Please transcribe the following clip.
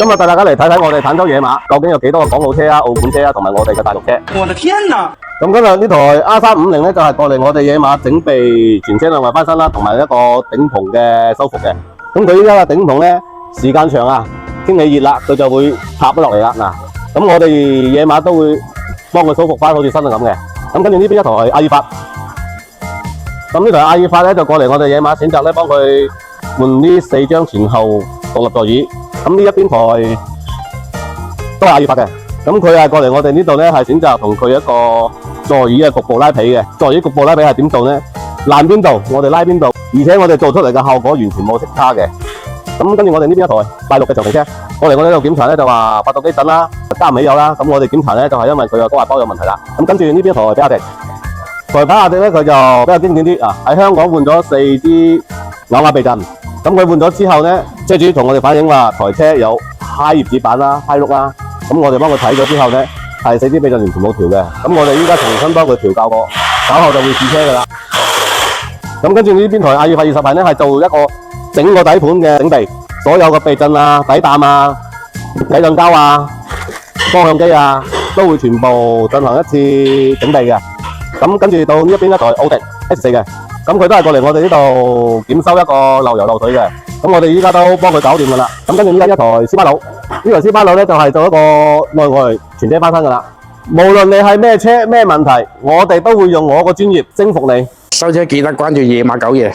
今日帶大家嚟睇睇我哋坦洲野馬究竟有幾多個港澳車啊、澳門車啊，同埋我哋嘅大陸車。我的天哪！咁今日呢台 R350咧就係過嚟我哋野馬整備全車兩外翻新啦，同埋一個頂棚嘅修復嘅。咁佢依家嘅頂棚咧時間長啊，天氣熱啦，佢就會塌咗落嚟啦。嗱，咁我哋野馬都會幫佢修復翻好似新嘅咁嘅。咁跟住呢邊一台阿爾法，咁呢台阿爾法咧就過嚟我哋野馬選擇咧幫佢換呢4張前後獨立座椅。咁呢一邊台都係阿爾法嘅，咁佢係過嚟我哋呢度咧係選擇同佢一個座椅嘅局部拉皮嘅。座椅局部拉皮係點做咧？爛邊度我哋拉邊度，而且我哋做出嚟嘅效果完全冇色差嘅。咁跟住我哋呢邊一台大陸嘅長城車過嚟我哋呢度檢查咧就話發動機震啦、加唔起油啦。咁我哋檢查咧就係因為佢個高壓包有問題啦。咁跟住呢邊一台比亞迪，台比亞迪咧佢就比較經典啲啊，喺香港換咗4支咬壓避震。咁佢換咗之後咧，車主同我哋反映話台車有揩葉子板啦、揩轆啦。咁我哋幫佢睇咗之後咧，係4支避震完全冇調嘅。咁我哋依家重新幫佢調校過，稍後就會試車噶啦。咁跟住呢邊台阿爾法20系咧係做一個整個底盤嘅整備，所有嘅避震啊、底膽啊、底震膠啊、方向機啊，都會全部進行一次整備嘅。咁跟住到呢一邊一台奧迪 S4嘅。咁佢都係過嚟我哋呢度檢修一個漏油漏水嘅，咁我哋依家都幫佢搞掂噶啦。咁跟住依家一台斯巴魯，呢台斯巴魯咧就係做一個內外全車翻新噶啦。無論你係咩車咩問題，我哋都會用我個專業征服你。收車記得關注野馬九爺。